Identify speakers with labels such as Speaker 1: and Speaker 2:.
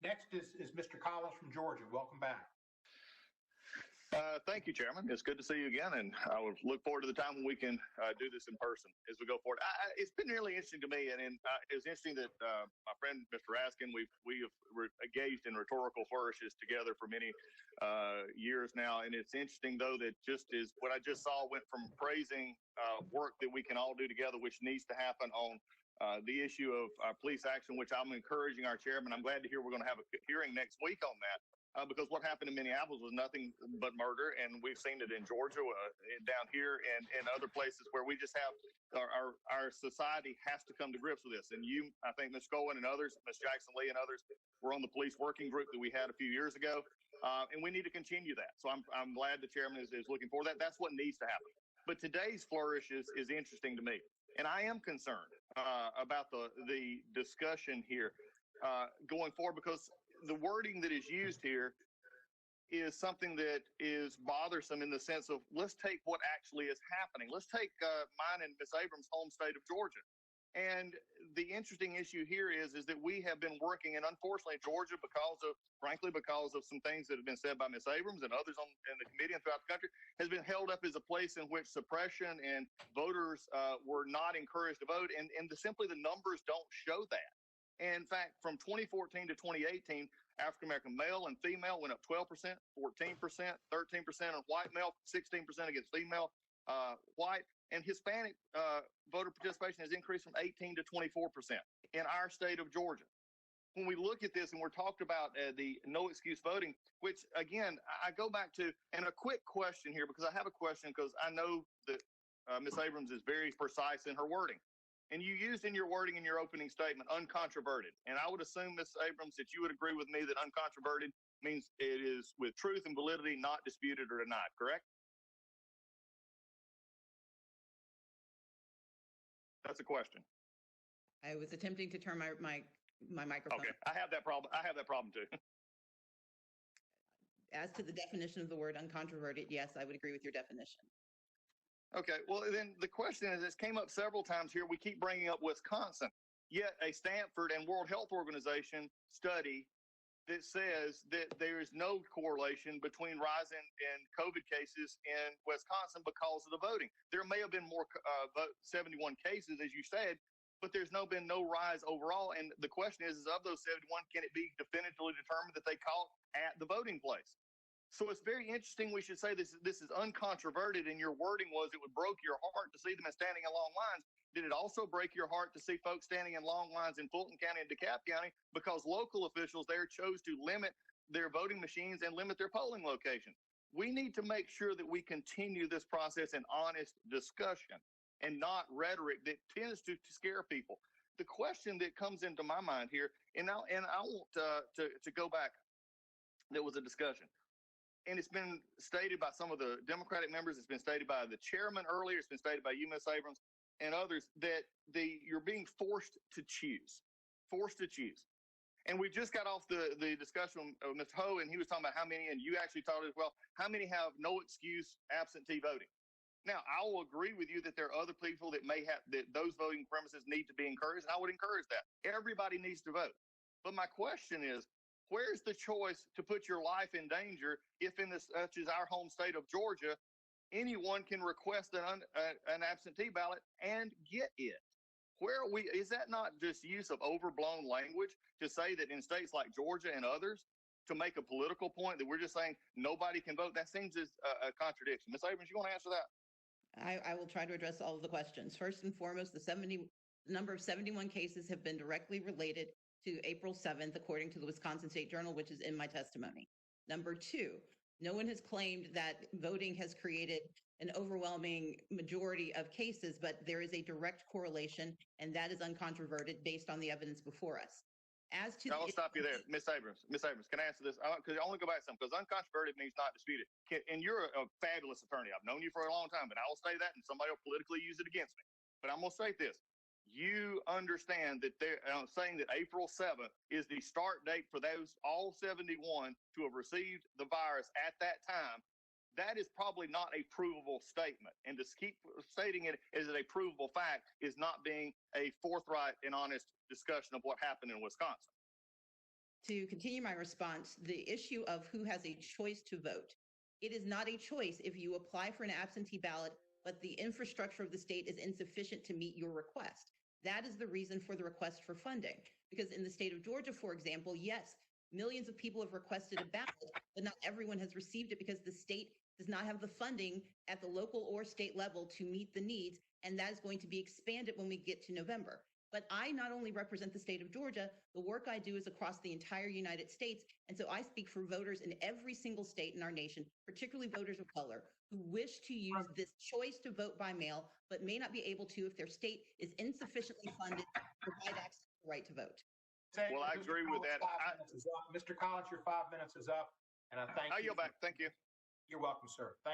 Speaker 1: Next is Mr. Collins from Georgia. Welcome back.
Speaker 2: Thank you, Chairman. It's good to see you again, and I will look forward to the time when we can do this in person as we go forward. It's been really interesting to me, and it's interesting that my friend Mr. Raskin, we have engaged in rhetorical flourishes together for many years now, and it's interesting though that just as what I just saw went from praising work that we can all do together, which needs to happen on the issue of police action, which I'm encouraging our chairman. I'm glad to hear we're going to have a hearing next week on that. Because what happened in Minneapolis was nothing but murder, and we've seen it in Georgia, down here, and other places where we just have our society has to come to grips with this. And you, I think, Ms. Cohen and others, Ms. Jackson Lee and others, were on the police working group that we had a few years ago, and we need to continue that. So I'm glad the chairman is looking for that. That's what needs to happen. But today's flourish is interesting to me, and I am concerned about the discussion here going forward, because the wording that is used here is something that is bothersome in the sense of, let's take what actually is happening. Let's take mine and Ms. Abrams' home state of Georgia. And the interesting issue here is that we have been working, and unfortunately Georgia, because of some things that have been said by Ms. Abrams and others in the committee and throughout the country, has been held up as a place in which suppression and voters were not encouraged to vote. And simply the numbers don't show that. And in fact, from 2014 to 2018, African-American male and female went up 12%, 14%, 13% on white male, 16% against female white, and Hispanic voter participation has increased from 18 to 24% in our state of Georgia. When we look at this and we're talked about the no excuse voting, which again, I go back to, and a quick question here, because I have a question, because I know that Ms. Abrams is very precise in her wording. And you used in your wording in your opening statement, uncontroverted. And I would assume, Ms. Abrams, that you would agree with me that uncontroverted means it is with truth and validity, not disputed or denied, correct? That's a question.
Speaker 3: I was attempting to turn my microphone.
Speaker 2: Okay, I have that problem. I have that problem too.
Speaker 3: As to the definition of the word uncontroverted, yes, I would agree with your definition.
Speaker 2: Okay, well, then the question is, this came up several times here. We keep bringing up Wisconsin, yet a Stanford and World Health Organization study that says that there is no correlation between rise in COVID cases in Wisconsin because of the voting. There may have been more 71 cases, as you said, but there's been no rise overall. And the question is of those 71, can it be definitively determined that they caught at the voting place? So it's very interesting. We should say this is uncontroverted, and your wording was it would break your heart to see them standing in long lines. Did it also break your heart to see folks standing in long lines in Fulton County and DeKalb County because local officials there chose to limit their voting machines and limit their polling locations? We need to make sure that we continue this process in honest discussion and not rhetoric that tends to scare people. The question that comes into my mind here, and I want to go back, there was a discussion. And it's been stated by some of the Democratic members, it's been stated by the chairman earlier, it's been stated by you, Ms. Abrams, and others, that you're being forced to choose. And we just got off the discussion of Mr. Ho, and he was talking about how many, and you actually talked as well, how many have no excuse absentee voting. Now, I will agree with you that there are other people that may have, that those voting premises need to be encouraged, and I would encourage that. Everybody needs to vote. But my question is, where's the choice to put your life in danger if in this, such as our home state of Georgia, anyone can request an absentee ballot and get it? Where are we? Is that not just use of overblown language to say that in states like Georgia and others, to make a political point that we're just saying nobody can vote? That seems as a contradiction. Ms. Abrams, you want to answer that?
Speaker 3: I will try to address all of the questions. First and foremost, the number of 71 cases have been directly related to April 7th, according to the Wisconsin State Journal, which is in my testimony. Number two, no one has claimed that voting has created an overwhelming majority of cases, but there is a direct correlation, and that is uncontroverted based on the evidence before us. As to
Speaker 2: I'll stop you there, Ms. Abrams. Ms. Abrams, can I answer this? Because I want to go back to something, because uncontroverted means not disputed. And you're a fabulous attorney. I've known you for a long time, but I will say that, and somebody will politically use it against me. But I'm going to say this. You understand that I'm saying that April 7th is the start date for those all 71 to have received the virus at that time. That is probably not a provable statement. And to keep stating it as a provable fact is not being a forthright and honest discussion of what happened in Wisconsin.
Speaker 3: to continue my response, the issue of who has a choice to vote. It is not a choice if you apply for an absentee ballot, but the infrastructure of the state is insufficient to meet your request. That is the reason for the request for funding. Because in the state of Georgia, for example, yes, millions of people have requested a ballot, but not everyone has received it because the state does not have the funding at the local or state level to meet the needs. And that is going to be expanded when we get to November. But I not only represent the state of Georgia, the work I do is across the entire United States. And so I speak for voters in every single state in our nation, particularly voters of color, who wish to use this choice to vote by mail, but may not be able to if their state is insufficiently funded to provide access to the right to vote.
Speaker 2: Well, I agree with that.
Speaker 1: Mr. Collins, your 5 minutes is up, and I thank you.
Speaker 2: I yield back. Thank you.
Speaker 1: You're welcome, sir. Thank you.